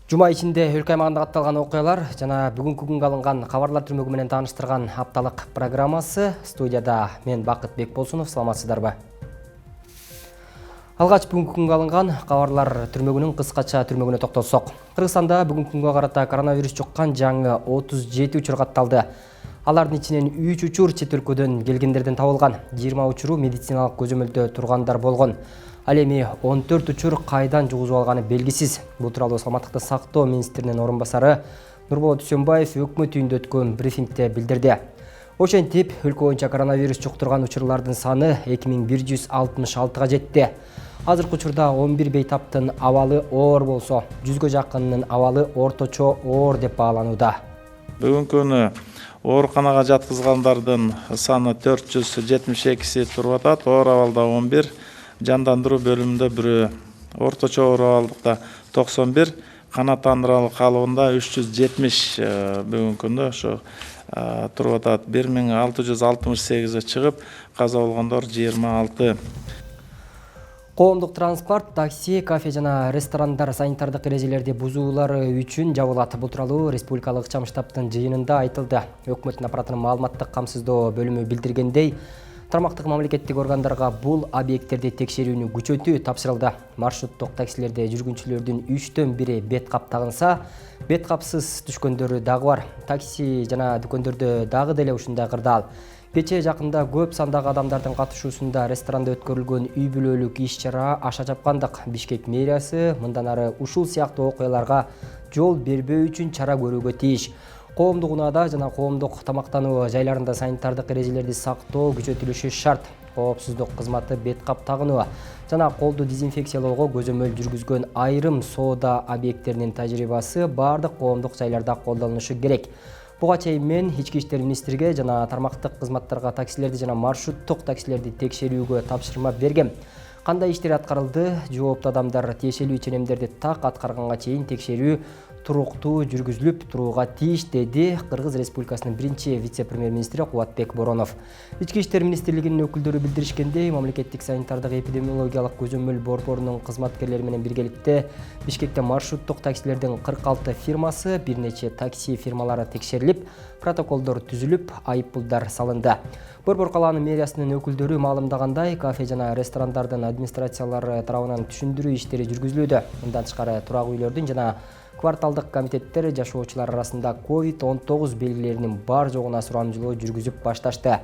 Жума ичинде өлкө аймагында катталган окуялар жана бүгүнкү күнгө алынган кабарлар түрмөгү менен тааныштырган апталык программасы. Студияда мен Бакыт Бекболсунов, саламатсыздарбы? Алгач бүгүнкү күнгө алынган кабарлар түрмөгүнүн кыскача түрмөгүнө токтолсок. Кыргызстанда бүгүнкү күнгө карата коронавирус жуккан жаңы 37 учур катталды. Алардын ичинен 3 учур чет өлкөдөн келгендерден табылган, 20 учуру медициналык көзөмөлдө тургандар болгон. Ал эми 14 учур кайдан жугузуп алганы белгисиз. Бул тууралуу Саламаттыкты сактоо министринин орун басары Нурболот Үсөнбаев өкмөт үйүндө өткөн брифингде билдирди. Ошентип, өлкө боюнча коронавирус жуктурган учурлардын саны 2166-га жетти. Азыркы учурда 11 бейтаптын абалы оор болсо, 100гө жакынынын абалы орточо оор деп бааланууда. Бүгүнкү күнү ооруканага жаткызгандардын саны 472 туруп атат. Оор абалда 11, жандандыруу бөлүмүндө бирөө, орточо оор абалдыкта 91, канааттандыруу калыбында 370 бүгүнкү күндө ошо туруп атат. 1668 чыгып, каза болгондор 26. Коомдук транспорт, такси, кафе жана ресторандар санитардык эрежелерди бузуулары үчүн жабылат. Бул тууралуу Республикалык ыкчам штабтын жыйынында айтылды. Өкмөттүн аппаратынын маалыматтык камсыздоо бөлүмү билдиргендей, тармактык мамлекеттик органдарга бул объекттерди текшерүүнү күчөтүү тапшырылды. Маршруттук таксилерде жүргүнчүлөрдүн 3төн 1 бет кап тагынса, бет капсыз түшкөндөрү дагы бар. Такси жана дүкөндөрдө дагы деле ушундай кырдаал. Кечээ жакында көп сандагы адамдардын катышуусунда ресторанда өткөрүлгөн үй бүлөлүк иш-чара аша чапкандык. Бишкек мэриясы мындан ары ушул сыяктуу окуяларга жол бербөө үчүн чара көрүүгө тийиш. Коомдук унаада жана коомдук тамактануу жайларында санитардык эрежелерди сактоо күчөтүлүшү шарт. Коопсуздук кызматы бет кап тагынуу жана колду дезинфекциялоого көзөмөл жүргүзгөн айрым соода объекттеринин тажрыйбасы бардык коомдук жайларда колдонулушу керек. Буга чейин мен Ички иштер министрге жана тармактык кызматтарга таксилерди жана маршруттук таксилерди текшерүүгө тапшырма бергем. Кандай иштер аткарылды? Жооптуу адамдар тиешелүү ченемдерди так аткарганга чейин текшерүү туруктуу жүргүзүлүп турууга тийиш, деди Кыргыз Республикасынын биринчи вице-премьер-министри Кубатбек Боронов. Ички иштер министрлигинин өкүлдөрү билдиришкендей, мамлекеттик санитардык эпидемиологиялык көзөмөл борборунун кызматкерлери менен биргеликте Бишкекте маршруттук таксилердин 46 фирмасы, бир нече такси фирмалары текшерилип, протоколдор түзүлүп, айыппулдар салынды. Борбор калаанын мэриясынын өкүлдөрү маалымдагандай, кафе жана ресторандардын администрациялары тарабынан түшүндүрүү иштери жүргүзүлүүдө. Мындан тышкары турак үйлөрдүн жана кварталдык комитеттер жашоочулар арасында COVID-19 белгилеринин бар жогуна сурамжылоо жүргүзүп башташты.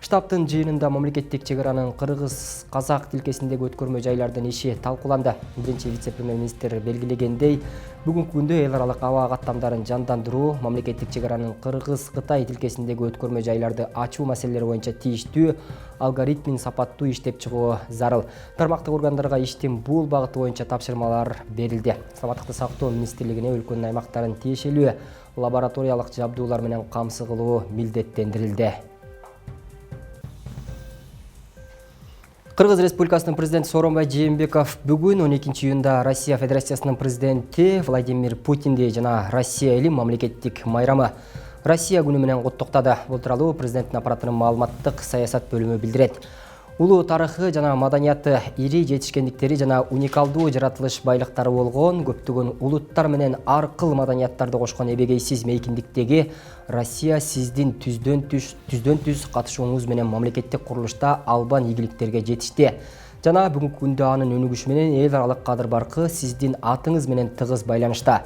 Штабтын жыйынында мамлекеттик чек аранын кыргыз-казак тилкесиндеги өткөрмө жайлардын иши талкууланды. Биринчи вице-премьер-министр белгилегендей, бүгүнкү күндө эл аралык аба каттамдарын жандандыруу, мамлекеттик чек аранын кыргыз-кытай тилкесиндеги өткөрмө жайларды ачуу маселелери боюнча тийиштүү, алгоритмин сапаттуу иштеп чыгуу зарыл. Тармактык органдарга иштин бул багыты боюнча тапшырмалар берилди. Саламаттыкты сактоо министрлигине өлкөнүн аймактарын тиешелүү лабораториялык жабдуулар менен камсыз кылуу милдеттендирилди. Кыргыз Республикасынын президенти Сооронбай Жээнбеков бүгүн 12 июнда Россия Федерациясынын президенти Владимир Путинди жана Россия эли мамлекеттик майрамы Россия күнү менен куттуктады. Бул тууралуу президенттин аппаратынын маалыматтык саясат бөлүмү билдирет. Улуу тарыхы жана маданияты, ири жетишкендиктери жана уникалдуу жаратылыш байлыктары болгон көптөгөн улуттар менен ар кыл маданияттарды кошкон эбегейсиз мейкиндиктеги Россия сиздин түздөн түз катышууңуз менен мамлекеттик курулушта албан ийгиликтерге жетишти. Жана бүгүнкү күндө анын өнүгүшү менен эл аралык кадыр баркы сиздин атыңыз менен тыгыз байланышта.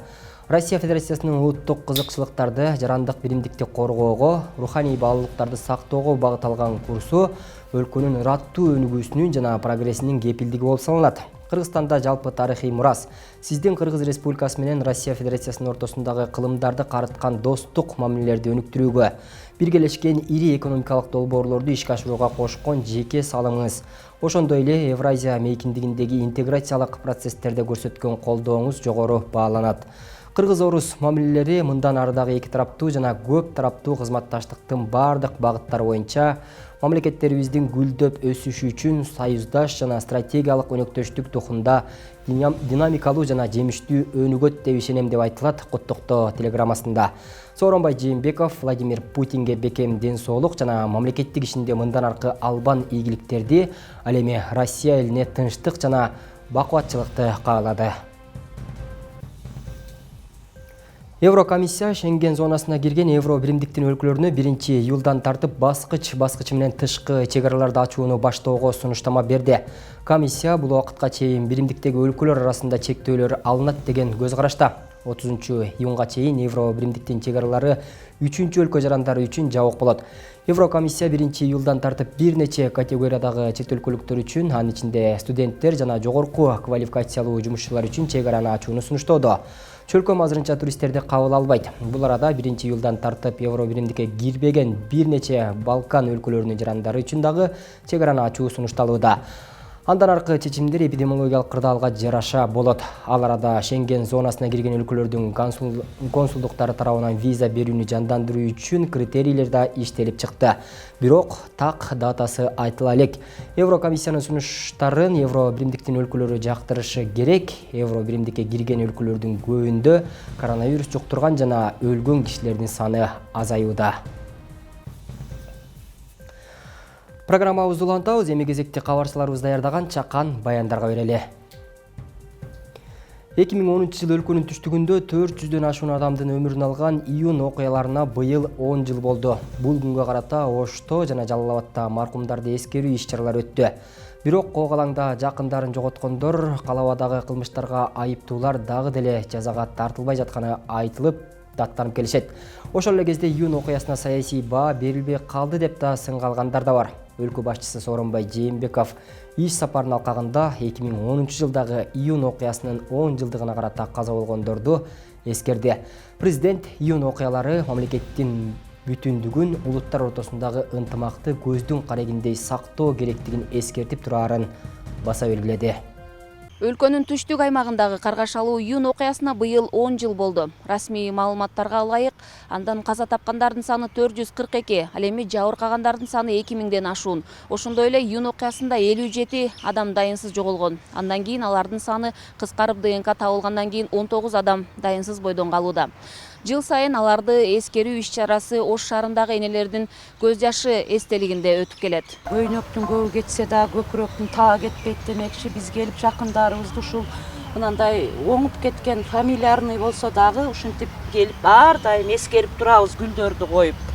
Россия Федерациясынын улуттук кызыкчылыктарды, жарандык биримдикти коргоого, руханий баалуулуктарды сактоого багыт алган курсу өлкөнүн ыраттуу өнүгүүсүнүн жана прогрессинин кепилдиги болуп саналат. Кыргызстанда жалпы тарыхый мурас, сиздин Кыргыз Республикасы менен Россия Федерациясынын ортосундагы кылымдарды карыткан достук мамилелерди өнүктүрүүгө, биргелешкен ири экономикалык долбоорлорду ишке ашырууга кошкон жеке салымыңыз, ошондой эле Евразия мейкиндигиндеги интеграциялык процесстерде көрсөткөн колдооңуз жогору бааланат. Кыргыз-орус мамилелери мындан ары дагы эки тараптуу жана көп тараптуу кызматташтыктын бардык багыттары боюнча мамлекеттерибиздин гүлдөп өсүшү үчүн союздаш жана стратегиялык өнөктөштүк духунда динамикалуу жана жемиштүү өнүгөт деп ишенем деп айтылат куттуктоо телеграммасында. Сооронбай Жээнбеков Владимир Путинге бекем ден соолук жана мамлекеттик ишинде мындан аркы албан ийгиликтерди, ал эми Россия элине тынчтык жана бакубатчылыкты каалады. Еврокомиссия Шенген зонасына кирген евро биримдиктин өлкөлөрүнө 1-июлдан тартып баскыч менен тышкы чек-араларды ачууну баштоого сунуштама берди. Комиссия бул убакытка чейин биримдиктеги өлкөлөр арасында чектөөлөр алынат деген көз карашта. 30-июнга чейин евро биримдиктин чек-аралары 3-өлкө жарандары үчүн жабык болот. Еврокомиссия 1-июлдан тартып бир нече категориядагы чет өлкөлүктөр үчүн, анын ичинде студенттер жана жогорку квалификациялуу жумушчулар үчүн чек-араны ачууну сунуштоодо. Чөлкөм азырынча туристтерди кабыл албайт. Бул арада 1-июлдан тартып евро биримдикке кирбеген бир нече Балкан өлкөлөрүнүн жарандары үчүн дагы чек-араны ачуу сунушталууда. Андан аркы чечимдер эпидемиологиялык кырдаалга жараша болот. Ал арада Шенген зонасына кирген өлкөлөрдүн консулдуктары тарабынан виза берүүнү жандандыруу үчүн критерийлер да иштелип чыкты. Бирок так датасы айтыла элек. Еврокомиссиянын сунуштарын евро биримдиктин өлкөлөрү жактырышы керек. Евро биримдикке кирген өлкөлөрдүн көбүндө коронавирус жуктурган жана өлгөн кишилердин саны азаюуда. Программабызды улантабыз, эми кезекти кабарчыларыбыз даярдаган чакан баяндарга берели. 2010 жыл өлкөнүн түштүгүндө 400дөн ашуун адамдын өмүрүн алган июнь окуяларына быйыл 10 жыл болду. Бул күнгө карата Ошто жана Жалал Абадта маркумдарды эскерүү иш-чаралары өттү. Бирок Коогалаңда жакындарын жоготкондор, Калабадагы кылмыштарга айыптуулар дагы деле жазага тартылбай жатканы айтылып, даттанып келишет. Ошол эле кезде июнь окуясына саясий баа берилбей калды деп да сынга алгандар да бар. Өлкө башчысы Сооронбай Жээнбеков иш сапарын алкагында 2010 жылдагы июнь окуясынын 10 жылдыгына карата каза болгондорду эскерди. Президент июнь окуялары мамлекеттин бүтүндүгүн, улуттар ортосундагы ынтымакты көздүн карегиндей сактоо керектигин эскертип турарын баса белгиледи. Өлкөнүн түштүк аймагындагы каргашалуу июнь окуясына быйыл 10 жыл болду. Расмий маалыматтарга ылайык, андан каза тапкандардын саны 442, ал эми жабыркагандардын саны 2000ден ашуун. Ошондой эле июнь окуясында 57 адам дайынсыз жоголгон. Андан кийин алардын саны кыскарып ДНК табылгандан кийин 19 адам дайынсыз бойдон калууда. Жыл сайын аларды эскерүү иш-чарасы Ош шаарындагы энелердин көз жашы эстелигинде өтүп келет. Көйнөктүн көбү кетсе да көкүрөктүн тагы кетпейт демекчи, биз келип жакындарыбызды ушул мынандай оңуп кеткен фамилиарный болсо дагы ушинтип келип ар дайым эскерип турабыз гүлдөрдү коюп.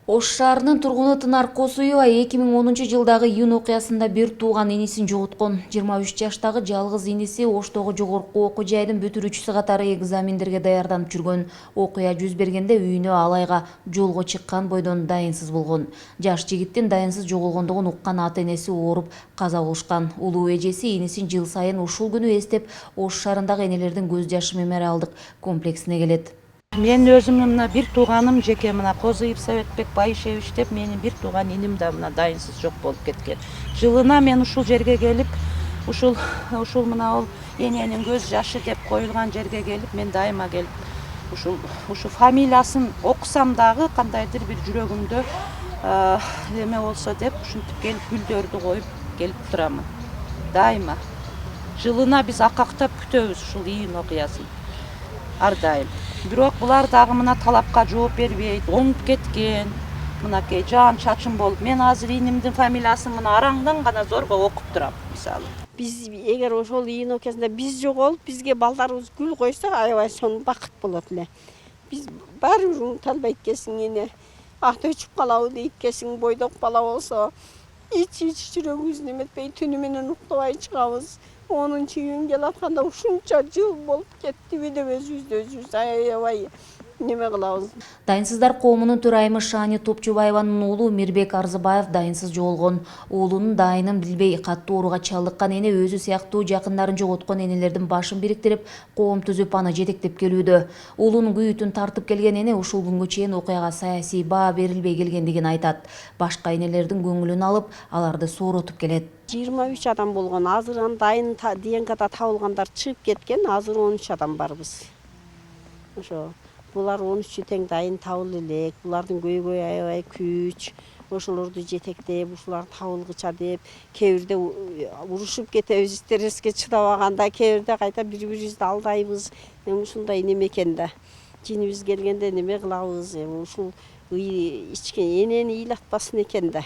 Ош шаарынын тургуну Тынар Косуева 2010 жылдагы июнь окуясында бир тууган инисин жоготкон. 23 жаштагы жалгыз иниси Оштогу жогорку окуу жайдын бүтүрүүчүсү катары экзамендерге даярданып жүргөн. Окуя жүз бергенде үйүнө алайга жолго чыккан бойдон дайынсыз болгон. Жаш жигиттин дайынсыз жоголгондугун уккан ата-энеси ооруп каза болушкан. Улуу эжеси инисин жыл сайын ушул күнү эстеп Ош шаарындагы энелердин көз жашы мемориалдык комплексине келет. Мен өзүмдүн мына бир тууганым жеке мына Козыев Советбек Байышевич деп менин бир тууган иним да мына дайынсыз жок болуп кеткен. Жылына мен ушул жерге келип, ушул мына ол эненин көз жашы деп коюлган жерге келип, мен дайыма келип ушул фамилиясын окусам дагы кандайдыр бир жүрөгүмдө эме болсо деп ушинтип келип гүлдөрдү коюп келип турамын. Дайыма. Жылына биз акактап күтөбүз ушул июнь окуясын. Ар дайым. Бирок булар дагы мына талапка жооп бербейт, оңуп кеткен. Мынакей жаан чачым болуп, мен азыр инимдин фамилиясын мына араңдан гана зорго окуп турам, мисалы. Биз эгер ошол июнь окуясында биз жоголуп, бизге балдарыбыз гүл койсо, аябай сонун бакыт болот эле. Биз баары бир унута албайт экенсиң эне. Ат өчүп калабы дейт экенсиң, бойдок бала болсо. Ич жүрөгүбүз неметпей түнү менен уктабай чыгабыз. 10-июнь келатканда ушунча жыл болуп кеттиби деп өзүбүздү аябай неме кылабыз. Дайынсыздар коомунун төрайымы Шани Топчубаеванын уулу Мирбек Арзыбаев дайынсыз жоголгон. Уулунун дайынын билбей каттуу ооруга чалдыккан эне өзү сыяктуу жакындарын жоготкон энелердин башын бириктирип, коом түзүп аны жетектеп келүүдө. Уулунун күйүтүн тартып келген эне ушул күнгө чейин окуяга саясий баа берилбей келгендигин айтат. Башка энелердин көңүлүн алып, аларды сооротуп келет. 23 адам болгон, азыр дайын ДНКда табылгандар чыгып кеткен, азыр 13 адам барбыз. Ошо булар 13 тең дайын табылы элек, булардын көйгөй аябай күч, ошолорду жетектеп, ушулар табылгыча деп, кээ бирде урушуп кетебиз, стресске чыдабаганда, кээ бирде кайта бири-бирибизди алдайбыз. Ушундай неме экен да. Жинибиз келгенде неме кылабыз, ушул ичкен энени ыйлатпасын экен да.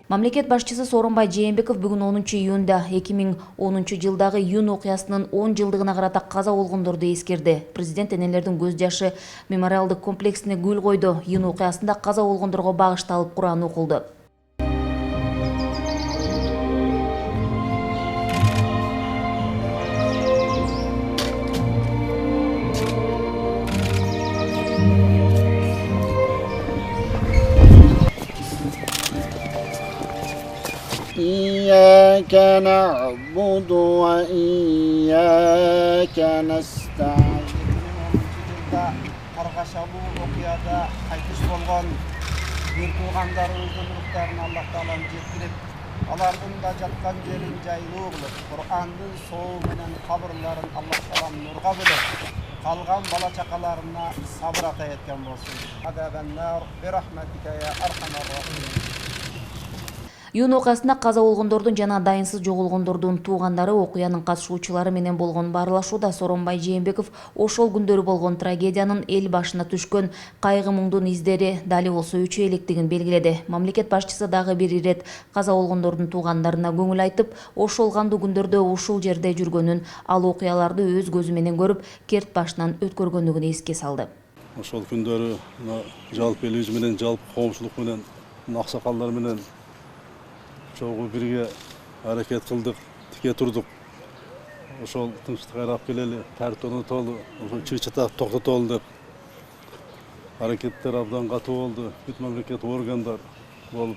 Мамлекет башчысы Сооронбай Жээнбеков бүгүн 10-июнда 2010-жылдагы июнь окуясынын 10 жылдыгына карата каза болгондорду эскерди. Президент энелердин көз жашы мемориалдык комплексине гүл койду. Июнь окуясында каза болгондорго багышталып Куран окулду. إياك نعبد وإياك نستعين. Kargaşalı okuyada kaytış bolgan bir tuğanlarımızın ruhlarına Allah Teala'nın жеткирип, алардын да жаткан жерин жайлуу кылып, Кур'андын соол менен кабырларын Allah Teala'nын нурга бөлөп, калган бала чакаларына сабыр ата эткен болсун. Адабаннар бирахматика я архамар рахимин. Июнь окуясында каза болгондордун жана дайынсыз жоголгондордун туугандары окуянын катышуучулары менен болгон баарлашууда Сооронбай Жээнбеков ошол күндөрү болгон трагедиянын эл башына түшкөн кайгы муңдун издери дали болсо өчө электигин белгиледи. Мамлекет башчысы дагы бир ирет каза болгондордун туугандарына көңүл айтып, ошол кандуу күндөрдө ушул жерде жүргөнүн, ал окуяларды өз көзү менен көрүп, керт башынан өткөргөндүгүн эске салды. Ошол күндөрү жалпы элибиз менен, жалпы коомчулук менен, аксакалдар менен чогуу бирге аракет кылдык, тике турдук. Ошол тынчтык кайрап келели, тартип орнотолу, ошол чыгычатак токтотолу деп аракеттер абдан катуу болду. Бүт мамлекет органдар болуп,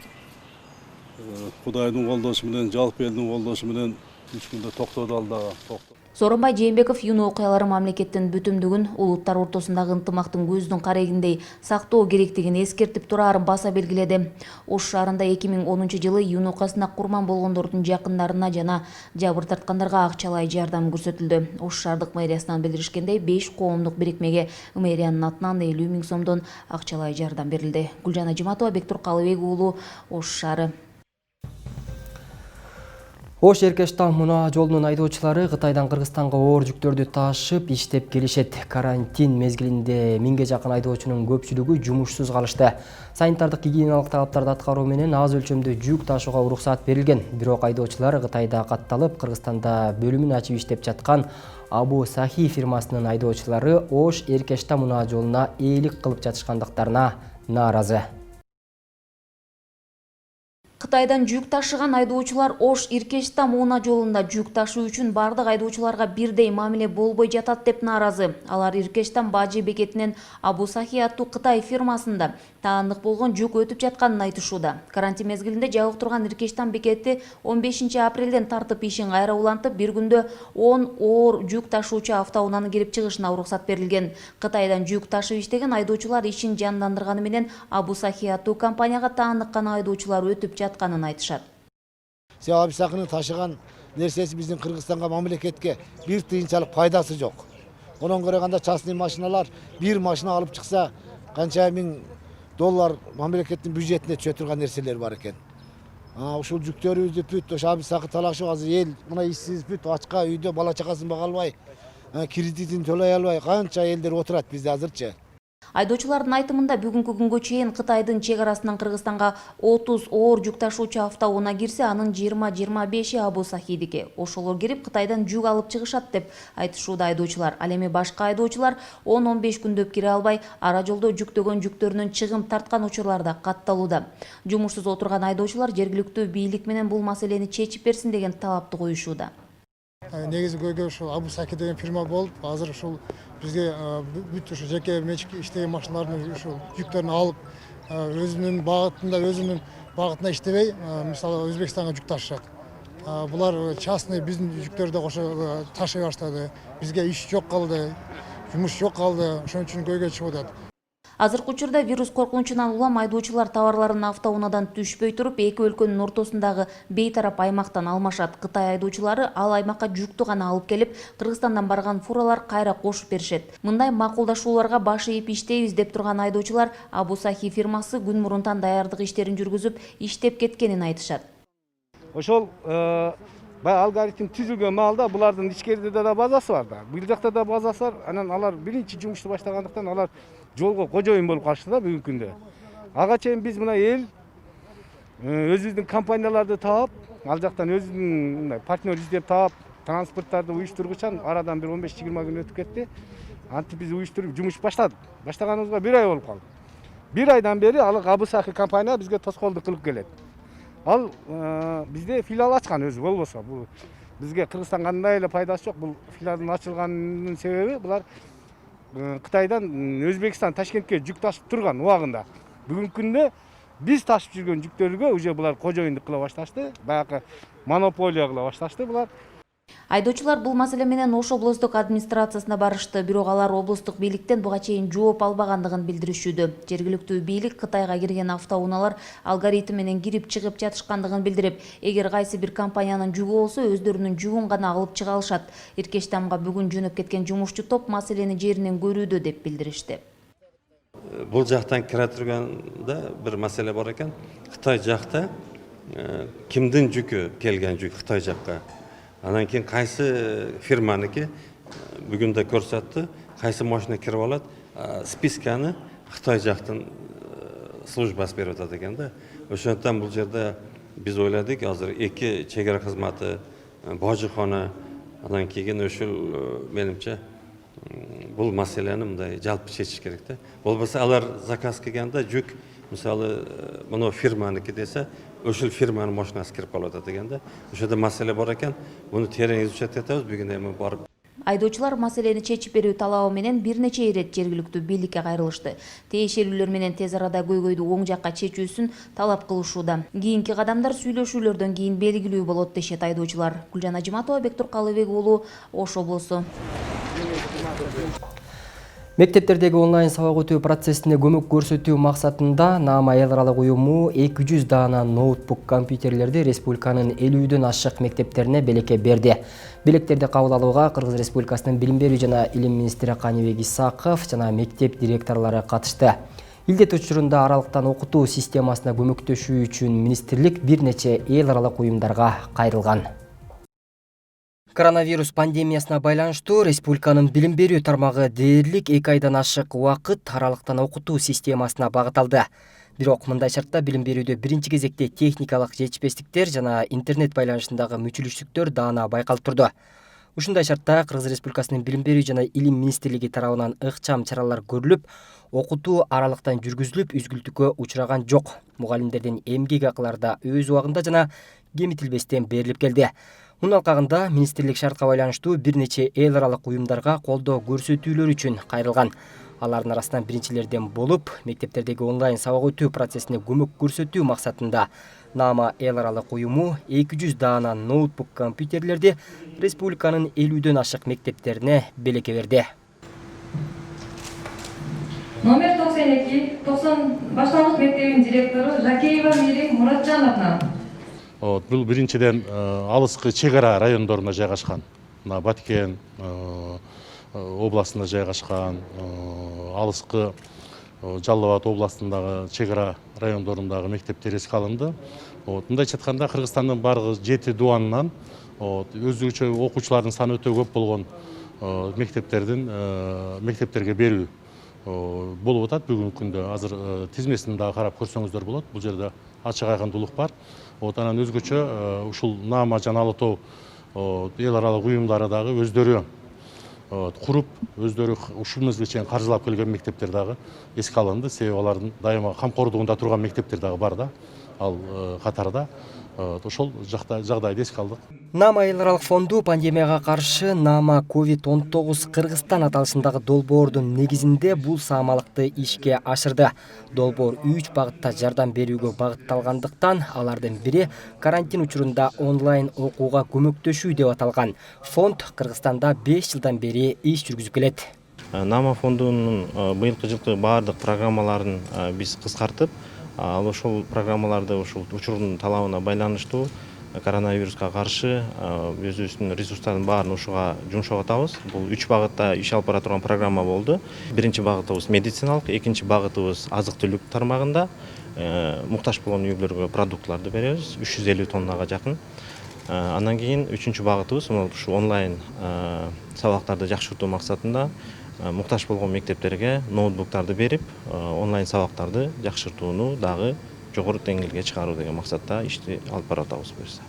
Кудайдын колдоосу менен, жалпы элдин колдоосу менен 3 күндө токтоду ал дагы. Сооронбай Жээнбеков июнь окуялары мамлекеттин бүтүмдүгүн, улуттар ортосундагы ынтымактын көздүн карегиндей сактоо керектигин эскертип тураарын баса белгиледи. Ош шаарында 2010-жылы июнь окуясында курман болгондордун жакындарына жана жабыр тарткандарга акчалай жардам көрсөтүлдү. Ош шаардык мэриясынан билдиришкендей, 5 коомдук бирикмеге мэриянын атынан 50 000 сомдон акчалай жардам берилди. Гүлжан Ажиматова, Бектур Калыбек уулу, Ош шаары. Ош Эркештам мунаа жолунун айдоочулары Кытайдан Кыргызстанга оор жүктөрдү ташып иштеп келишет. Карантин мезгилинде 1000ге жакын айдоочунун көпчүлүгү жумушсуз калышты. Санитардык гигиеналык талаптарды аткаруу менен аз өлчөмдө жүк ташууга уруксат берилген. Бирок айдоочулар Кытайда катталып, Кыргызстанда бөлүмүн ачып иштеп жаткан Абу Сахи фирмасынын айдоочулары Ош Эркештам мунаа жолуна ээлик кылып жатышкандыктарына нааразы. Кытайдан жүк ташыган айдоочулар Ош Эркештам муна жолунда жүк ташуу үчүн бардык айдоочуларга бирдей мамиле болбой жатат деп нааразы. Алар Эркештам бажы бекетинен Абу Сахи аттуу Кытай фирмасында таандык болгон жүк өтүп жатканын айтышууда. Карантин мезгилинде жабык турган Эркештам бекети 15 апрелден тартып ишин кайра улантып, бир күндө 10 оор жүк ташуучу автоунааны кирип чыгышына уруксат берилген. Кытайдан жүк ташып иштеген айдоочулар ишин жандандырганы менен Абу Сахи аттуу компанияга таандык гана айдоочулар өтүп жатканын айтышат. Абу Сахини ташыган нерсеси биздин Кыргызстанга, мамлекетке бир тыйынчалык пайдасы жок. Онон көрөгөндө частный машиналар бир машина алып чыкса канча миң доллар мамлекеттин бюджетине түшө турган нерселер бар экен. Ушул жүктөрүбүздү бүт ошо Абу Сахи талашып, азыр эл мына иштсиз бүт ачка үйдө бала чакасын бага албай, кредитин төлөй албай канча элдер отурат бизде азырчы. Айдоочулардын айтымында бүгүнкү күнгө чейин Кытайдын чек арасынан Кыргызстанга 30 оор жүк ташуучу автоунаа кирсе, анын 20-25 Абу Сахидики. Ошолор кирип Кытайдан жүк алып чыгышат деп айтышууда айдоочулар. Ал эми башка айдоочулар 10-15 күндөп кире албай, ара жолдо жүктөгөн жүктөрүнөн чыгым тарткан учурлар да катталууда. Жумушсуз отурган айдоочулар жергиликтүү бийлик менен бул маселени чечип берсин деген талапты коюшууда. Негизи көйгөй ушул Абу Сахи деген фирма болуп, азыр ушул бизге бүт ушу жеке менчик иштеген машиналардын ушул жүктөрүн алып, өзүнүн багытында иштебей, мисалы Өзбекстанга жүк ташышат. Булар частный биздин жүктөрдү кошо ташый баштады. Бизге иш жок калды, жумуш жок калды. Ошон үчүн көйгөй чыгып атат. Азыркы учурда вирус коркунучунан улам айдоочулар товарларын автоунаадан түшпөй туруп, эки өлкөнүн ортосундагы бейтарап аймактан алмашат. Кытай айдоочулары ал аймакка жүктү гана алып келип, Кыргызстандан барган фуралар кайра кошуп беришет. Мындай макулдашууларга баш ийип иштейбиз деп турган айдоочулар Абу Сахи фирмасы күн мурунтан даярдык иштерин жүргүзүп, иштеп кеткенин айтышат. Ошол алгоритм түзүлгөн маалда булардын ичкерide да базасы бар да. Бул жакта да базасы бар. Анан алар биринчи жумушту баштагандыктан алар жолго кожоюн болуп калышты да бүгүнкү күндө. Ага чейин биз мына эл өзүбүздүн компанияларды таап, ал жактан өзүбүздүн партнер издеп таап, транспорттарды уюштургучан арадан бир 15-20 күн өтүп кетти. Антип биз уюштуруп жумуш баштадык. Баштаганыбызга 1 ай болуп калды. 1 айдан бери ал Абусаки компания бизге тоскоолдук кылып келет. Ал бизде филиал ачкан өзү болбосо, бул бизге Кыргызстанга кандай эле пайдасы жок. Бул филиалдын ачылганынын себеби булар Кытайдан Өзбекстан Ташкентке жүк ташып турган убагында. Бүгүнкү күндө биз ташып жүргөн жүктөргө уже булар кожоюндук кыла башташты. Баягы монополия кыла башташты булар. Айдоочулар бул маселе менен Ош облустук администрациясына барышты, бирок алар облустук бийликтен буга чейин жооп албагандыгын билдиришүүдө. Жергиликтүү бийлик Кытайга кирген автоунaalар алгоритм менен кирип чыгып жатышкандыгын билдирип, эгер кайсы бир компаниянын жүгү болсо, өздөрүнүн жүгүн гана алып чыга алышат. Иркештамга бүгүн жөнөп кеткен жумушчу топ маселени жеринен көрүүдө деп билдиришти. Бул жактан кире турганда бир маселе бар экен. Кытай жакта кимдин жүкү келген жүк Кытай жакка. Анан кийин кайсы фирманики бүгүн да көрсөттү, кайсы машина кирип алат, списканы Кытай жактын службасы берип атат экен да. Ошондон бул жерде биз ойладык, азыр эки чегара кызматы, божокона, анан кийин ошол менимче бул маселени мындай жалпы чечиш керек да. Болбосо алар заказ келгенде жүк, мисалы, мына фирманики десе, ошол фирманын машинасы кирип калып атат экен да. Ошондо маселе бар экен. Муну терең изучать этебиз, бүгүн эми барып. Айдоочулар маселени чечип берүү талабы менен бир нече ирет жергиликтүү бийликке кайрылышты. Тиешелүүлөр менен тез арада көйгөйдү оң жакка чечүүсүн талап кылышууда. Кийинки кадамдар сүйлөшүүлөрдөн кийин белгилүү болот дешет айдоочулар. Гүлжан Ажиматова, Бектур Калыбек уулу, Ош облусу. Мектептердеги онлайн сабак өтүү процессине көмөк көрсөтүү максатында Наама эл аралык уюму 200 даана ноутбук компьютерлерди республиканын 50дөн ашык мектептерине белекке берди. Белектерди кабыл алууга Кыргыз Республикасынын Билим берүү жана Илим министри Каныбек Исаков жана мектеп директорлору катышты. Илдет учурунда аралыктан окутуу системасына көмөктөшүү үчүн министрлик бир нече эл аралык уюмдарга кайрылган. Коронавирус пандемиясына байланыштуу республиканын билим берүү тармагы дээрлик 2 айдан ашык убакыт аралыктан окутуу системасына багыт алды. Бирок мындай шартта билим берүүдө биринчи кезекте техникалык жетишпестиктер жана интернет байланышындагы мүчүлүштүктөр даана байкалып турду. Ушундай шартта Кыргыз Республикасынын Билим берүү жана Илим министрлиги тарабынан ыкчам чаралар көрүлүп, окутуу аралыктан жүргүзүлүп, үзгүлтүккө учураган жок. Мугалимдердин эмгек акылары да өз убагында жана кемитилбестен берилип келди. Мунун алкагында министрлик шартка байланыштуу бир нече эл аралык уюмдарга колдоо көрсөтүүлөр үчүн кайрылган. Алардын арасынан биринчилерден болуп, мектептердеги онлайн сабак өтүү процессине көмөк көрсөтүү максатында Наама эл аралык уюму 200 даана ноутбук компьютерлерди республиканын 50дөн ашык мектептерине белекке берди. Номер 92-90 башталык мектебинин директору Жакеева Мирим Муратжановна. Бул биринчиден алыскы чегара райондорунда жайгашкан. Баткен областында жайгашкан, алыскы Жалал Абад областындагы чегара райондорундагы мектептер эске алынды. Мындайча айтканда Кыргызстандын бардыгы 7 дуанынан өзүнчө окуучулардын саны өтө көп болгон мектептерге берүү болуп атат бүгүнкү күндө. Азыр тизмесин дагы карап көрсөңүздөр болот. Бул жерде ачык айкындуулук бар. Анан өзгөчө ушул Наама жана Ала Тоо эл аралык уюмдары дагы өздөрү куруп, өздөрү ушул мезгилге чейин каржылап келген мектептер дагы эске алынды. Себеби алардын дайыма камкордугунда турган мектептер дагы бар да, ал катарда. Ошол жагдайды эске алдык. Наама эл аралык фонду пандемияга каршы Наама COVID-19 Кыргызстан аталышындагы долбоордун негизинде бул саамалыкты ишке ашырды. Долбоор 3 багытта жардам берүүгө багытталгандыктан, алардын бири карантин учурунда онлайн окууга көмөктөшүү деп аталган. Фонд Кыргызстанда 5 жылдан бери иш жүргүзүп келет. Наама фондунун быйылкы жылкы баардык программаларын биз кыскартып, ал ошол программаларды ошол учурдун талабына байланыштуу коронавируска каршы өзүбүздүн ресурстардын баарын ушуга жумшап атабыз. Бул 3 багытта иш алып бара турган программа болду. Биринчи багытыбыз медициналык, экинчи багытыбыз азык-түлүк тармагында муктаж болгон үйлөргө продуктларды беребиз, 350 тоннага жакын. Андан кийин үчүнчү багытыбыз ушу онлайн сабактарды жакшыртуу максатында муктаж болгон мектептерге ноутбуктарды берип, онлайн сабактарды жакшыртууну дагы жогору деңгээлге чыгаруу деген максатта ишти алып баратабыз буюрса.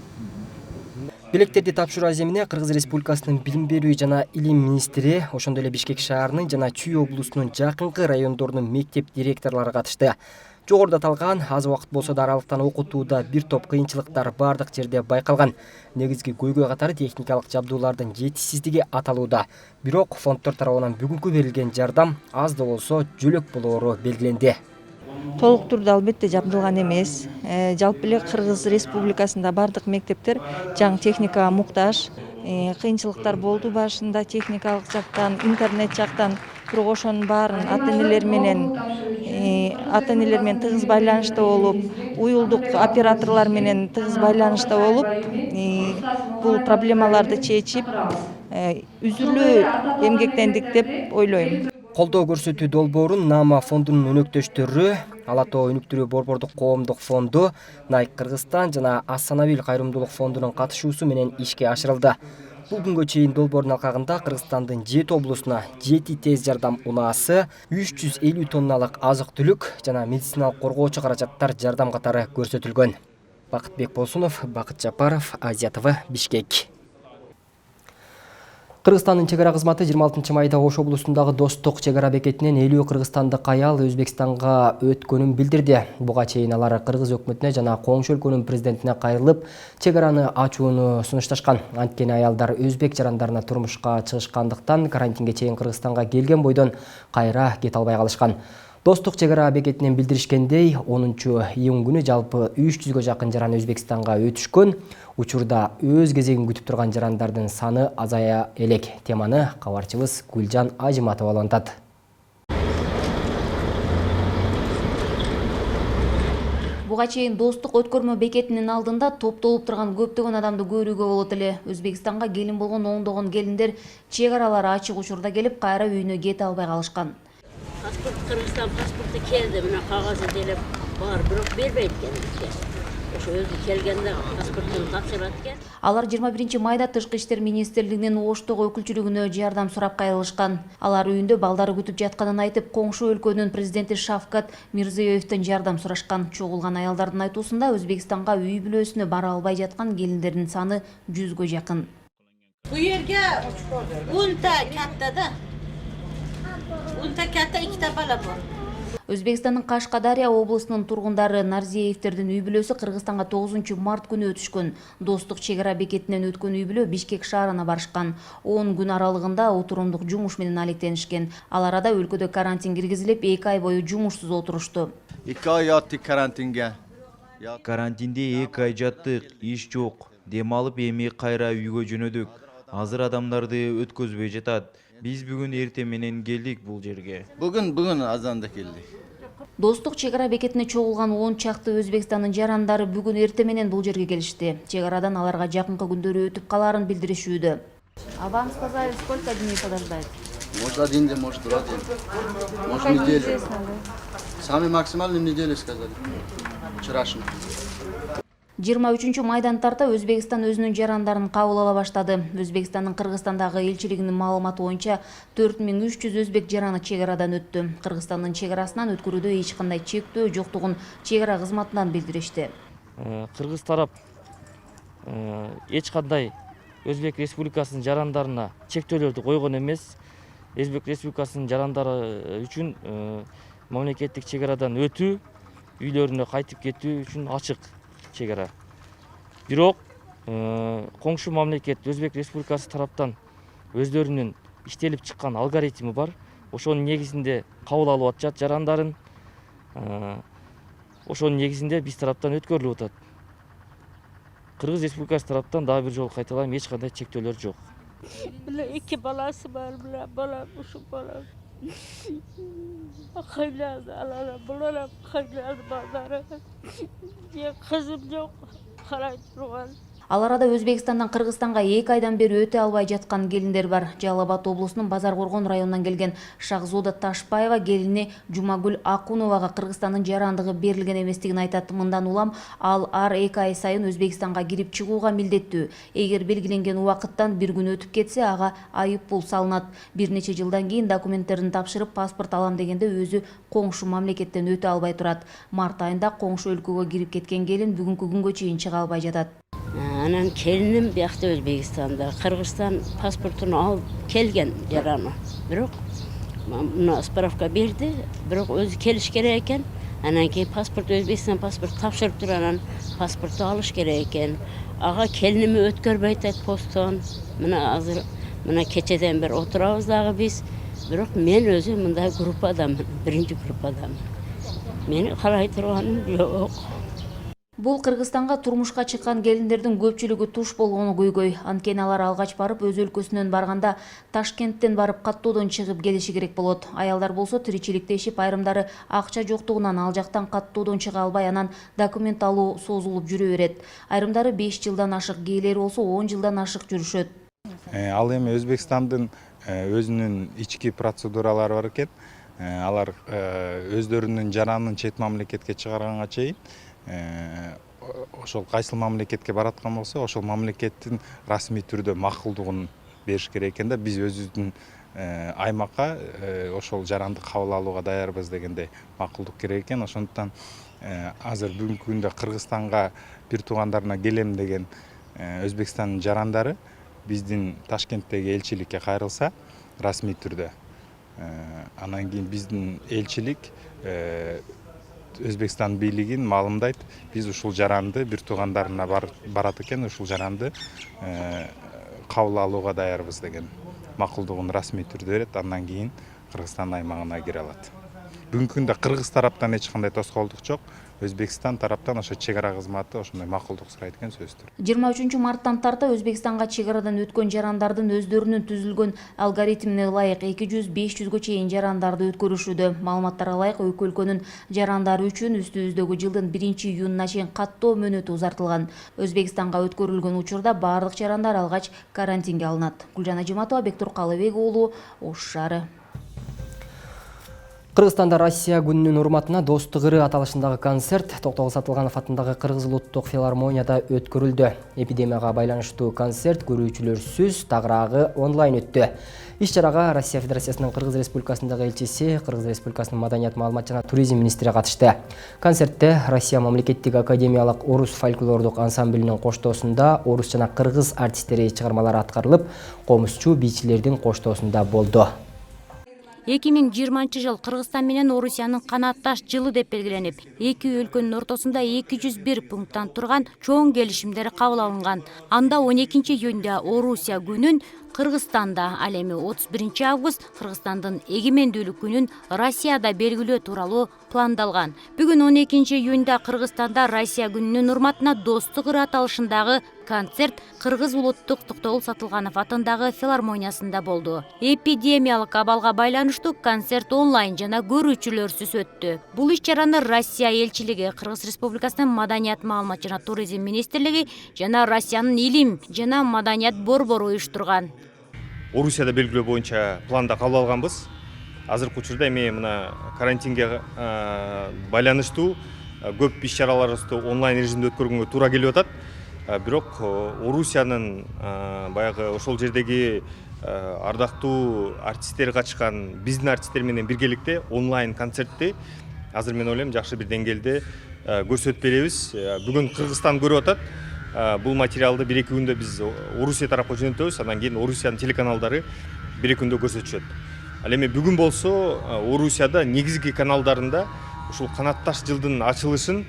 Белектерди тапшыруу аземине Кыргыз Республикасынын билим берүү жана илим министри, ошондой эле Бишкек шаарынын жана Чүй облусунун жакынкы райондорунун мектеп директорлору катышты. Жогоруда аталган аз убакыт болсо да аралыктан окутууда бир топ кыйынчылыктар бардык жерде байкалган. Негизги көйгөй катары техникалык жабдуулардын жетишсиздиги аталууда. Бирок фонддор тарабынан бүгүнкү берилген жардам аз да болсо жөлөк болоору белгиленди. Толук түрдө албетте жабдылган эмес. Жалпы эле Кыргыз Республикасында бардык мектептер жаңы техникага муктаж. Кыйынчылыктар болду башында техникалык жактан, интернет жактан. Бирок ошонун баарын ата-энелер менен тыгыз байланышта болуп, уюлдук операторлор менен тыгыз байланышта болуп, бул проблемаларды чечип, үзүлүү эмгектендик деп ойлойм. Колдоо көрсөтүү долбоорун Нама фондунун өнөктөштөрү, Ала Тоо өнүктүрүү борбордук коомдук фонду, Найк Кыргызстан жана Ас-Санабил кайрымдуулук фондунун катышуусу менен ишке ашырылды. Бул күнгө чейин долбоордун алкагында Кыргызстандын 7 облусуна 7 тез жардам унаасы, 350 тонналык азык-түлүк жана медициналык коргоочу каражаттар жардам катары көрсөтүлгөн. Бакытбек Болсунов, Бакыт Жапаров, Азия ТВ, Бишкек. Кыргызстандын чек ара кызматы 26 майда Ош облусундагы Достук чек ара бекетинен 50 кыргызстандык аял Өзбекстанга өткөнүн билдирди. Буга чейин алар Кыргыз өкмөтүнө жана коңшу өлкөнүн президентине кайрылып, чек араны ачууну сунушташкан. Анткени аялдар өзбек жарандарына турмушка чыгышкандыктан карантинге чейин Кыргызстанга келген бойдон кайра кете албай калышкан. Достук чек ара бекетинен билдиришкендей, 10-июнь күнү жалпы 300гө жакын жаран Өзбекстанга өтүшкөн. Учурда өз кезегин күтүп турган жарандардын саны азая элек. Теманы кабарчыбыз Гүлжан Ажиматова улантат. Буга чейин Достук өткөрмө бекетинин алдында топтолуп турган көптөгөн адамды көрүүгө болот эле. Өзбекстанга келин болгон ондогон келиндер чек аралары ачык учурда келип, кайра үйүнө кете албай калышкан. Pasport Kırgızistan pasportu keldi, buna kağızı delip var, bırak berбейт bizge. Ошо өзү келгенде паспортун тапшырат экен. Алар 21 майда Тышкы иштер министрлигинин Оштогу өкүлчүлүгүнө жардам сурап кайрылышкан. Алар үйүндө балдары күтүп жатканын айтып, коңшу өлкөнүн президенти Шавкат Мирзиёевден жардам сурашкан. Чогулган аялдардын айтуусунда Өзбекстанга үй бүлөсүнө бара албай жаткан келиндердин саны 100гө жакын. Bu yerge unta katta da. Unta katta ikkita bala bor. Өзбекстандын Кашкадария облусунун тургундары Нарзиевдердин үй бүлөсү Кыргызстанга 9 март күнү өтүшкөн. Достук чек ара бекетинен өткөн үй бүлө Бишкек шаарына барышкан. 10 күн аралыгында отурумдук жумуш менен алектенишкен. Ал арада өлкөдө карантин киргизилип, 2 ай бою жумушсуз отурушту. 2 ай жаттык карантинге. Карантинде 2 ай жаттык, иш жок. Дем алып эми кайра үйгө жөнөдүк. Азыр адамдарды өткөзбөй жатат. Биз бүгүн эртең менен келдик бул жерге. Бүгүн азанда келдик. Достук чек ара бекетине чогулган 10 чакты Өзбекстандын жарандары бүгүн эртең менен бул жерге келишти. Чек арадан аларга жакынкы күндөрү өтүп калаарын билдиришүүдө. А вам сказали, сколько дней подождать? Может 1 день, может 2 дня. Может неделю. Самый максимальный неделю сказали. Вчерашний. 23 майдан тарта Өзбекстан өзүнүн жарандарын кабыл ала баштады. Өзбекстандын Кыргызстандагы элчилигинин маалыматы боюнча 4300 өзбек жараны чек арадан өттү. Кыргызстандын чек арасынан өткөрүүдө эч кандай чектөө жоктугун чек ара кызматынан билдиришти. Кыргыз тарап эч кандай Өзбек Республикасынын жарандарына чектөөлөрдү койгон эмес. Өзбек Республикасынын жарандары үчүн мамлекеттик чек арадан өтүү, үйлөрүнө кайтып кетүү үчүн ачык чек ара. Бирок коңшу мамлекет Өзбек Республикасы тараптан өздөрүнүн иштелип чыккан алгоритми бар. Ошонун негизинде кабыл алып атышат жарандарын. Ошонун негизинде биз тараптан өткөрүлүп атат. Кыргыз Республикасы тараптан дагы бир жолу кайталайм, эч кандай чектөөлөр жок. İki balası var, bala uşu bala. Hayırlı alana bulara hayırlı bazara. Ya kızım yok, karay durgan. Ал арада Өзбекстандан Кыргызстанга 2 айдан бери өтө албай жаткан келиндер бар. Жалал Абад облусунун Базар Коргон районунан келген Шахзода Ташбаева келини Жумагүл Акуновага Кыргызстандын жарандыгы берилген эместигин айтат. Мындан улам ал ар 2 ай сайын Өзбекстанга кирип чыгууга милдеттүү. Эгер белгиленген убакыттан бир күн өтүп кетсе, ага айып пул салынат. Бир нече жылдан кийин документтерин тапшырып паспорт алам дегенде өзү коңшу мамлекеттен өтө албай турат. Март айында коңшу өлкөгө кирип кеткен келин бүгүнкү күнгө чейин чыга албай жатат. Анан келиним биякта Өзбекстанда, Кыргызстан паспортун алып келген жараны. Бирок мына справка берди, бирок өзү келиш керек экен. Анан кийин паспорт Өзбекстан паспорт тапшырып туруп анан паспорту алыш керек экен. Ага келиними өткөрбөй атат посттон. Мына азыр мына кечеден бери отурабыз дагы биз. Бирок мен өзүм мындай группадамын, биринчи группадамын. Мени карай турганым жок. Бул Кыргызстанга турмушка чыккан келиндердин көпчүлүгү туш болгону көйгөй. Анткени алар алгач барып өз өлкөсүнөн барганда Ташкенттен барып каттоодон чыгып келиши керек болот. Аялдар болсо тиричиликтешип, айрымдары акча жоктугунан ал жактан каттоодон чыга албай, анан документ алуу созулуп жүрө берет. Айрымдары 5 жылдан ашык, кээдеги болсо 10 жылдан ашык жүрүшөт. Ал эми Өзбекстандын өзүнүн ички процедуралары бар экен. Алар өздөрүнүн жаранын чет мамлекетке чыгарганга чейин ошол кайсыл мамлекетке бараткан болсо, ошол мамлекеттин расмий түрдө макулдугун бериш керек экен да. Биз өзүбүздүн аймакка ошол жаранды кабыл алууга даярбыз дегендей макулдук керек экен. Ошондуктан азыр бүгүнкү күндө Кыргызстанга бир туугандарына келем деген Өзбекстандын жарандары биздин Ташкенттеги элчиликке кайрылса расмий түрдө, анан кийин биздин элчилик Өзбекстан бийлигин маалымдайт. Биз ушул жаранды бир туугандарына барат экен, ушул жаранды кабыл алууга даярбыз деген макулдугун расмий түрдө берет. Андан кийин Кыргызстан аймагына кире алат. Бүгүнкү күндө Кыргыз тараптан эч кандай тоскоолдук жок. Өзбекстан тараптан ошо чек ара кызматы ошондой макулдук сурайт экен, сөздөр. 23 марттан тарта Өзбекстанга чек арадан өткөн жарандардын өздөрүнүн түзүлгөн алгоритмине ылайык 200-500гө чейин жарандарды өткөрүшүүдө. Маалыматтарга ылайык өкү өлкөнүн жарандары үчүн үстүбүздөгү жылдын 1-июнуна чейин каттоо мөөнөтү узартылган. Өзбекстанга өткөрүлгөн учурда баардык жарандар алгач карантинге алынат. Гүлжан Ажиматова, Бектур Калыбек уулу, Ош шаары. Кыргызстанда Россия күнүнүн урматына Достук ыры аталышындагы концерт Токтогул Сатылганов атындагы Кыргыз улуттук филармонияда өткөрүлдү. Эпидемияга байланыштуу концерт көрүүчүлөрсүз, тагыраагы онлайн өттү. Иш-чарага Россия Федерациясынын Кыргыз Республикасындагы элчиси, Кыргыз Республикасынын Маданият, маалымат жана туризм министри катышты. Концертте Россия мамлекеттик академиялык орус фольклордук ансамблинин коштоосунда орус жана кыргыз артисттери чыгармалары аткарылып, комузчу бийчилердин коштоосунда болду. 2020 жыл Кыргызстан менен Орусиянын канатташ жылы деп белгиленип, эки өлкөнүн ортосунда 201 пункттан турган чоң келишимдер кабыл алынган. Анда 12 июнда Орусия күнүн Кыргызстанда, ал эми 31 август Кыргызстандын эгемендүүлүк күнүн Россияда белгилөө тууралуу пландалган. Бүгүн 12 июнда Кыргызстанда Россия күнүнүн урматына Достук ыры аталышындагы концерт Кыргыз улуттук Токтогул Сатылганов атындагы филармониясында болду. Эпидемиялык абалга байланыштуу концерт онлайн жана көрүүчүлөрсүз өттү. Бул иш-чараны Россия элчилиги, Кыргыз Республикасынын Маданият, маалымат жана туризм министрлиги жана Россиянын илим жана маданият борбору уюштурган. Орусияда белгилөө боюнча планда кабыл алганбыз. Азыркы учурда эми мына карантинге байланыштуу көп иш-чараларыбызды онлайн режимде өткөргөнгө туура келип атат. Бирок Орусиянын баягы ошол жердеги ардактуу артисттери катышкан биздин артисттер менен биргеликте онлайн концертти азыр мен ойлойм жакшы бир деңгээлде көрсөтүп беребиз. Бүгүн Кыргызстан көрүп атат. Бул материалды 1-2 күндө биз Орусия тарапка жөнөтөбүз, андан кийин Орусиянын телеканалдары 1-2 күндө көрсөтүшөт. Ал эми бүгүн болсо Орусияда негизги каналдарында ушул канатташ жылдын ачылышын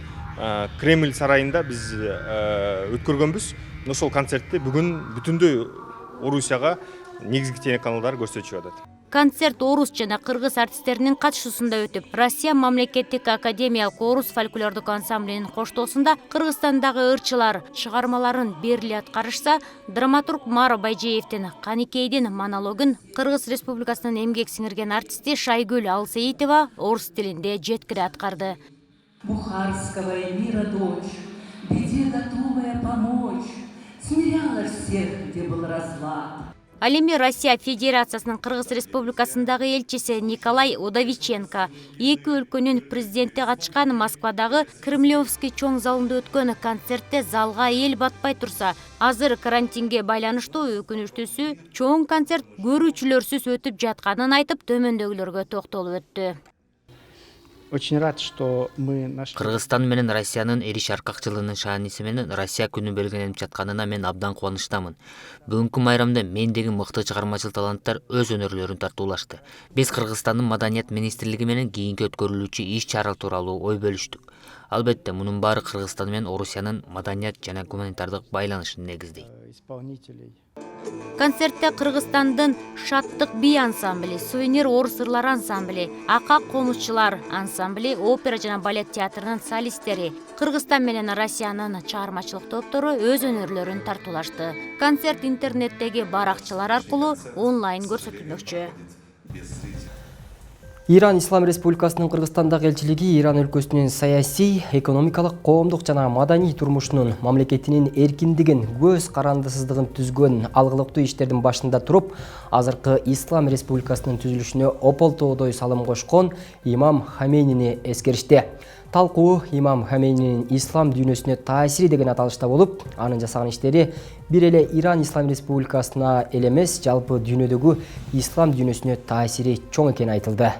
Кремль сарайында биз өткөргөнбүз. Ошол концертти бүгүн бүтүндөй Орусияга негизги телеканалдар көрсөтүшүп атат. Концерт орус жана кыргыз артисттеринин катышуусунда өтүп, Россия мамлекеттик академиялык орус фольклордук ансамблинин коштоосунда Кыргызстандагы ырчылар чыгармаларын бериле аткарышса, драматург Мара Байжеевдин Каникейдин монологун Кыргыз Республикасынын эмгек сиңирген артисти Шайгүл Алсеитова орус тилинде жеткире аткарды. Бухарского мира дочь, беде готовая помочь, смирялась всех, где был разлад. Ал эми Россия Федерациясынын Кыргыз Республикасындагы элчиси Николай Удовиченко эки өлкөнүн президенти катышкан Москвадагы Кремлевский чоң залында өткөн концертте залга эл батпай турса, азыр карантинге байланыштуу өкүнүчтүүсү чоң концерт көрүүчүлөрсүз өтүп жатканын айтып, төмөндөгүлөргө токтолуп өттү. Очень рад, что мы нашли... Кыргызстан менен Россиянын эриш аркакчылыгынын шааниси менен Россия күнү белгиленип жатканына мен абдан кубанычтамын. Бүгүнкү майрамда мендеги мыкты чыгармачыл таланттар өз өнөрлөрүн тартуулашты. Биз Кыргызстандын Маданият министрлиги менен кийинки өткөрүлүүчү иш-чара тууралуу ой бөлүштүк. Албетте, мунун баары Кыргызстан менен Орусиянын маданият жана гуманитардык байланышын негиздейт. Концертте Кыргызстандын Шаттык би ансамбли, Сувенир орус ырлары ансамбли, Акак комузчулар ансамбли, опера жана балет театрынын солисттери, Кыргызстан менен Россиянын чыгармачылык топтору өз өнөрлөрүн тартуулашты. Концерт интернеттеги баракчалар аркылуу онлайн көрсөтүлмөкчү. Иран Ислам Республикасынын Кыргызстандагы элчилиги Иран өлкөсүнүн саясий, экономикалык, коомдук жана маданий турмушунун, мамлекетинин эркиндигин, көз карандысыздыгын түзгөн алгылыктуу иштердин башында туруп, азыркы Ислам Республикасынын түзүлүшүнө ополтоодой салым кошкон имам Хамейнини эскеришти. Талкуу имам Хамейнинин ислам дүйнөсүнө таасири деген аталышта болуп, анын жасаган иштери бир эле Иран Ислам Республикасына эле эмес, жалпы дүйнөдөгү ислам дүйнөсүнө таасири чоң экени айтылды.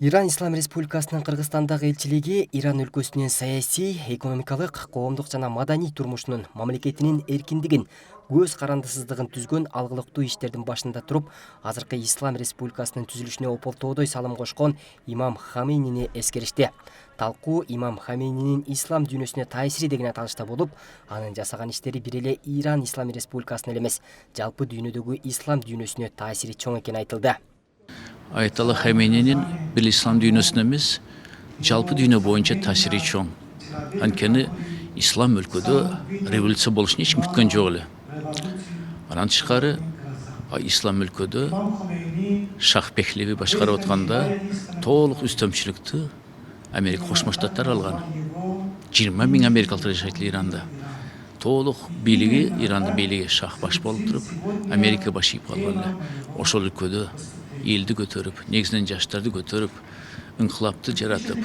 Иран Ислам Республикасынын Кыргызстандагы элчилиги Иран өлкөсүнүн саясий, экономикалык, коомдук жана маданий турмушунун, мамлекетинин эркиндигин, көз карандысыздыгын түзгөн алгылыктуу иштердин башында туруп, азыркы Ислам Республикасынын түзүлүшүнө ополтоодой салым кошкон имам Хамейнини эскеришти. Талкуу имам Хамейнинин ислам дүйнөсүнө таасири деген аталышта болуп, анын жасаган иштери бир эле Иран Ислам Республикасына эле эмес, жалпы дүйнөдөгү ислам дүйнөсүнө таасири чоң экени айтылды. Айталы Хамейнинин бир ислам дүйнөсүнө эмес, жалпы дүйнө боюнча таасири чоң. Анткени ислам өлкөдө революция болушун эч ким күткөн жок эле. Анан тышкары ислам өлкөдө Шах Пехлеви башкарып атканда толук үстөмчүлүктү Америка Кошмо Штаттары алган. 20 000 америкалыктар жашайт Иранда. Толук бийлиги, Ирандын бийлиги Шах баш болуп туруп, Америка баш ийип калган эле. Ошол өлкөдө элди көтөрүп, негизинен жаштарды көтөрүп, инкылапты жаратып,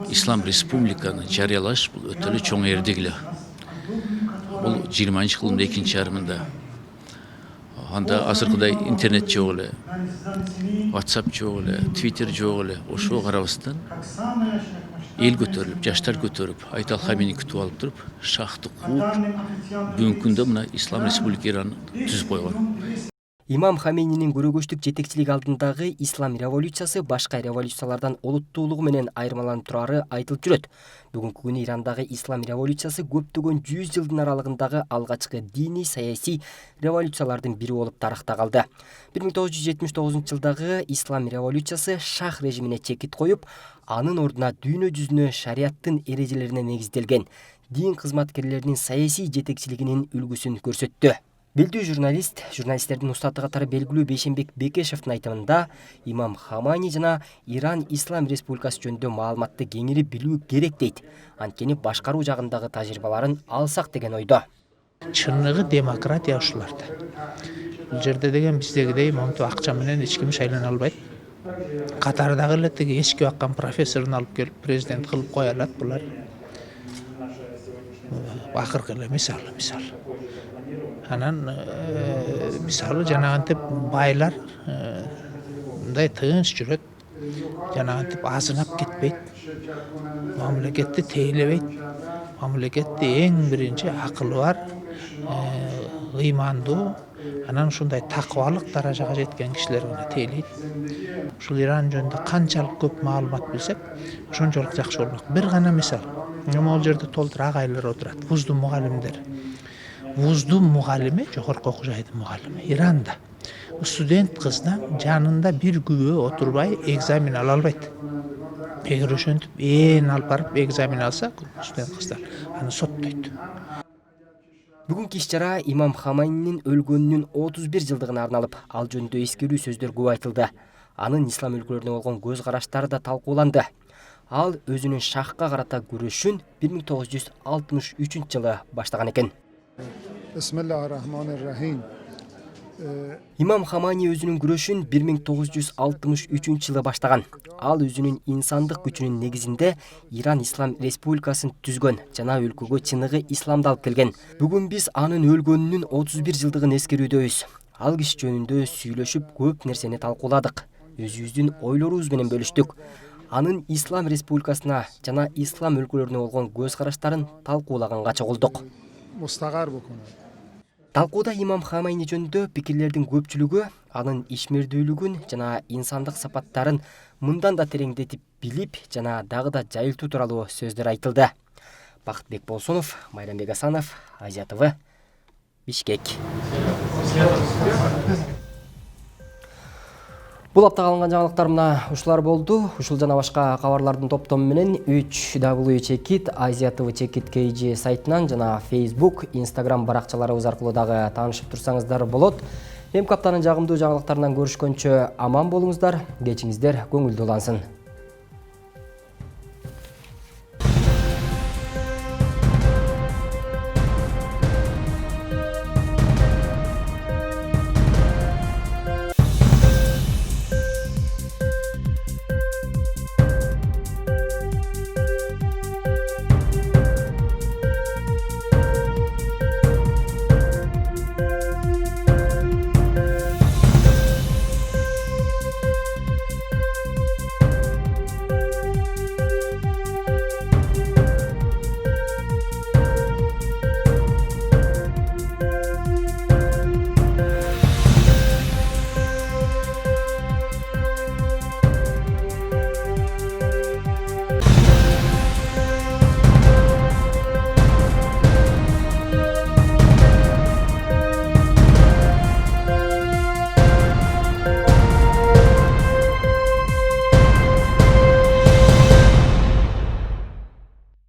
Ислам Республиканы жарыялаш бул өтө эле чоң эрдик эле. Бул 20-кылымдын экинчи жарымында. Анда азыркыдай интернет жок эле, WhatsApp жок эле, Twitter жок эле. Ошого карабастан эл көтөрүлүп, жаштар көтөрүп, Айтал Хамейни күтүп алып туруп, Шахты кууп, бүгүнкү күндө мына Ислам Республика Иран түзүп койгон. Имам Хамейнинин көрөгөчтүк жетекчилиги алдындагы ислам революциясы башка революциялардан олуттуулугу менен айырмаланып турары айтылып жүрөт. Бүгүнкү күнү Ирандагы ислам революциясы көптөгөн 100 жылдын аралыгындагы алгачкы диний саясий революциялардын бири болуп тарыхта калды. 1979-жылдагы ислам революциясы шах режимине чекит коюп, анын ордуна дүйнө жүзүнө шариаттын эрежелерине негизделген дин кызматкерлеринин саясий жетекчилигинин үлгүсүн көрсөттү. Билдүү журналисттердин устаты катары белгилүү Бейшенбек Бекешевдин айтымында, имам Хамейни жана Иран Ислам Республикасы жөнүндө маалыматты кеңири билүү керек дейт. Анткени башкаруу жагындагы тажрыйбаларын алсак деген ойдо. Чыныгы демократия ушуларда. Бул жерде деген биздегидей монтип акча менен эч ким шайлана албайт. Катардагы эле тиги эчки баккан профессорун алып келип президент кылып кое алат булар. Акыркы эле мисал. Анан мисалы жанагынтип байлар мындай тынч жүрөт, жанагынтип азынап кетпейт, мамлекетти тейлебейт, мамлекетти эң биринчи акылы бар, ыймандуу, анан ушундай такыбалык даражага жеткен кишилер гана тейлейт. Ушул Иран жөнүндө канчалык көп маалымат билсек, ошончолук жакшы болмок. Бир гана мисал. Могул жерде толтур агайлар отурат, вуздун мугалимдери. Вуздун мугалими, жогорку окуу жайдын мугалими Иранда. Студент кыздан жанында бир күбө отурбай экзамен ала албайт. Эгер ошентип алып барып экзамен алса, студент кыздар аны соттойт. Бүгүнкү иш-чара имам Хамейнинин өлгөнүнүн 31 жылдыгына арналып, ал жөнүндө эскерүү сөздөр көп айтылды. Анын ислам өлкөлөрүнө болгон көз караштары да талкууланды. Ал өзүнүн шахка карата күрөшүн 1963 жылы баштаган экен. Bismillahirrahmanirrahim. Имам Хамани өзүнүн күрөшүн 1963 жылы баштаган. Ал өзүнүн инсандык күчүнүн негизинде Иран Ислам Республикасын түзгөн жана өлкөгө чыныгы исламды алып келген. Бүгүн биз анын өлгөнүнүн 31 жылдыгын эскерүүдөбүз. Ал киши жөнүндө сүйлөшүп көп нерсени талкууладык. Өзүбүздүн ойлорубуз менен бөлүштүк. Анын Ислам Республикасына жана ислам өлкөлөрүнө болгон көз караштарын талкуулаганга чогулдук. Талкууда имам Хамайни жөнүндө пикирлердин көпчүлүгү анын ишмердүүлүгүн жана инсандык сапаттарын мындан да тереңдетип билип жана дагы да жайылтуу тууралуу сөздөр айтылды. Бакытбек Болсонов, Майрамбек Асанов, Азия ТВ, Бишкек. Бул аптага алынган жаңылыктар мына ушулар болду. Ушул жана башка кабарлардын топтому менен 3W Чекит, Азия ТВ Чекит KG сайтынан жана Facebook, Instagram баракчаларыбыз аркылуу дагы таанышып турсаңыздар болот. Эми аптанын жагымдуу жаңылыктарынан көрүшкөнчө аман болуңуздар, кечиңиздер көңүлдүү улансын.